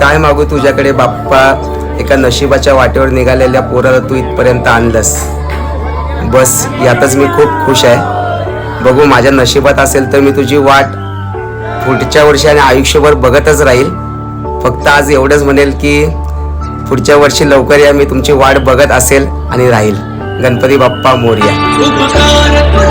काय मागू तुझ्याकडे बाप्पा, एका नशिबाच्या वाटेवर निघालेल्या पोराला तू इथपर्यंत आणलंस. बस यातच मी खूप खुश आहे. बघू माझ्या नशिबात असेल तर मी तुझी वाट पुढच्या वर्षी आणि आयुष्यभर बघतच राहील. फक्त आज एवढंच म्हणेल की पुढच्या वर्षी लवकर या, मी तुमची वाट बघत असेल आणि राहील. गणपती बाप्पा मोरया.